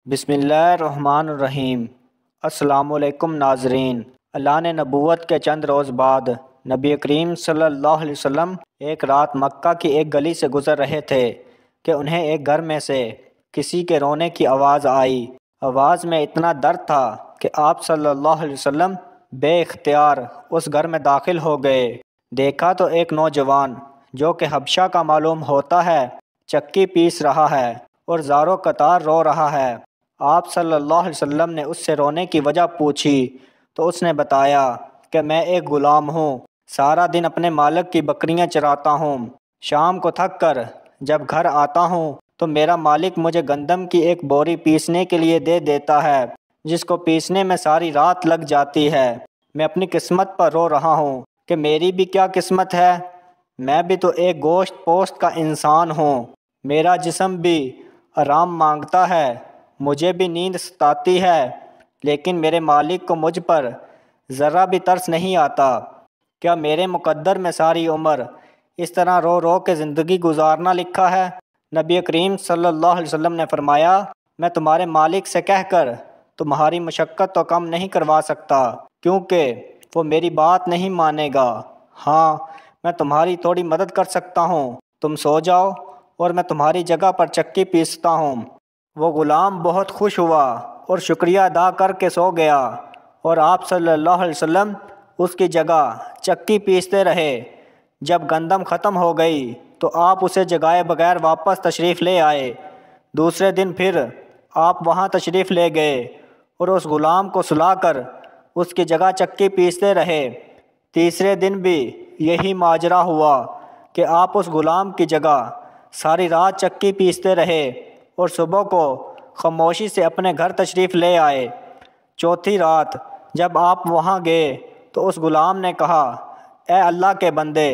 بسم اللہ الرحمن الرحیم۔ السلام علیکم ناظرین۔ اللہ نے نبوت کے چند روز بعد نبی کریم صلی اللہ علیہ وسلم ایک رات مکہ کی ایک گلی سے گزر رہے تھے کہ انہیں ایک گھر میں سے کسی کے رونے کی آواز آئی۔ آواز میں اتنا درد تھا کہ آپ صلی اللہ علیہ وسلم بے اختیار اس گھر میں داخل ہو گئے۔ دیکھا تو ایک نوجوان جو کہ حبشہ کا معلوم ہوتا ہے چکی پیس رہا ہے اور زاروں قطار رو رہا ہے۔ آپ صلی اللہ علیہ وسلم نے اس سے رونے کی وجہ پوچھی تو اس نے بتایا کہ میں ایک غلام ہوں، سارا دن اپنے مالک کی بکریاں چراتا ہوں، شام کو تھک کر جب گھر آتا ہوں تو میرا مالک مجھے گندم کی ایک بوری پیسنے کے لیے دے دیتا ہے، جس کو پیسنے میں ساری رات لگ جاتی ہے۔ میں اپنی قسمت پر رو رہا ہوں کہ میری بھی کیا قسمت ہے، میں بھی تو ایک گوشت پوست کا انسان ہوں، میرا جسم بھی آرام مانگتا ہے، مجھے بھی نیند ستاتی ہے، لیکن میرے مالک کو مجھ پر ذرا بھی ترس نہیں آتا۔ کیا میرے مقدر میں ساری عمر اس طرح رو رو کے زندگی گزارنا لکھا ہے؟ نبی کریم صلی اللہ علیہ وسلم نے فرمایا، میں تمہارے مالک سے کہہ کر تمہاری مشقت تو کم نہیں کروا سکتا، کیونکہ وہ میری بات نہیں مانے گا۔ ہاں، میں تمہاری تھوڑی مدد کر سکتا ہوں، تم سو جاؤ اور میں تمہاری جگہ پر چکی پیستا ہوں۔ وہ غلام بہت خوش ہوا اور شکریہ ادا کر کے سو گیا، اور آپ صلی اللہ علیہ وسلم اس کی جگہ چکی پیستے رہے۔ جب گندم ختم ہو گئی تو آپ اسے جگائے بغیر واپس تشریف لے آئے۔ دوسرے دن پھر آپ وہاں تشریف لے گئے اور اس غلام کو سلا کر اس کی جگہ چکی پیستے رہے۔ تیسرے دن بھی یہی ماجرا ہوا کہ آپ اس غلام کی جگہ ساری رات چکی پیستے رہے اور صبح کو خاموشی سے اپنے گھر تشریف لے آئے۔ چوتھی رات جب آپ وہاں گئے تو اس غلام نے کہا، اے اللہ کے بندے،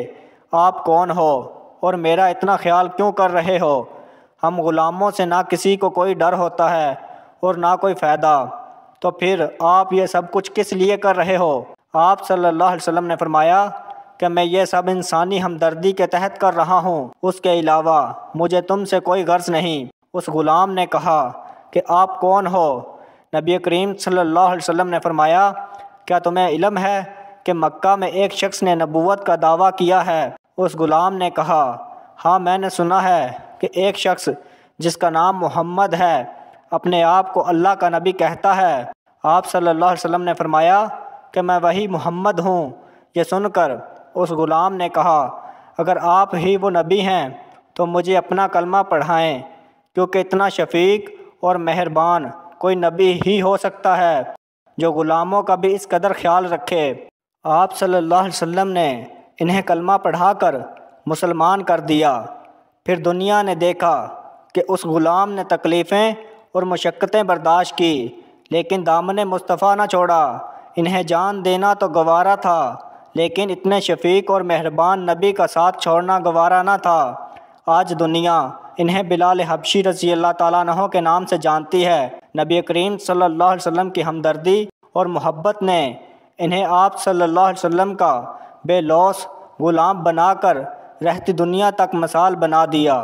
آپ کون ہو اور میرا اتنا خیال کیوں کر رہے ہو؟ ہم غلاموں سے نہ کسی کو کوئی ڈر ہوتا ہے اور نہ کوئی فائدہ، تو پھر آپ یہ سب کچھ کس لیے کر رہے ہو؟ آپ صلی اللہ علیہ وسلم نے فرمایا کہ میں یہ سب انسانی ہمدردی کے تحت کر رہا ہوں، اس کے علاوہ مجھے تم سے کوئی غرض نہیں۔ اس غلام نے کہا کہ آپ کون ہو؟ نبی کریم صلی اللہ علیہ وسلم نے فرمایا، کیا تمہیں علم ہے کہ مکہ میں ایک شخص نے نبوت کا دعویٰ کیا ہے؟ اس غلام نے کہا، ہاں میں نے سنا ہے کہ ایک شخص جس کا نام محمد ہے اپنے آپ کو اللہ کا نبی کہتا ہے۔ آپ صلی اللہ علیہ وسلم نے فرمایا کہ میں وہی محمد ہوں۔ یہ سن کر اس غلام نے کہا، اگر آپ ہی وہ نبی ہیں تو مجھے اپنا کلمہ پڑھائیں، کیونکہ اتنا شفیق اور مہربان کوئی نبی ہی ہو سکتا ہے جو غلاموں کا بھی اس قدر خیال رکھے۔ آپ صلی اللہ علیہ وسلم نے انہیں کلمہ پڑھا کر مسلمان کر دیا۔ پھر دنیا نے دیکھا کہ اس غلام نے تکلیفیں اور مشقتیں برداشت کی، لیکن دامن مصطفیٰ نہ چھوڑا۔ انہیں جان دینا تو گوارا تھا، لیکن اتنے شفیق اور مہربان نبی کا ساتھ چھوڑنا گوارا نہ تھا۔ آج دنیا انہیں بلال حبشی رضی اللہ تعالیٰ عنہ کے نام سے جانتی ہے۔ نبی کریم صلی اللہ علیہ وسلم کی ہمدردی اور محبت نے انہیں آپ صلی اللہ علیہ وسلم کا بے لوث غلام بنا کر رہتی دنیا تک مثال بنا دیا۔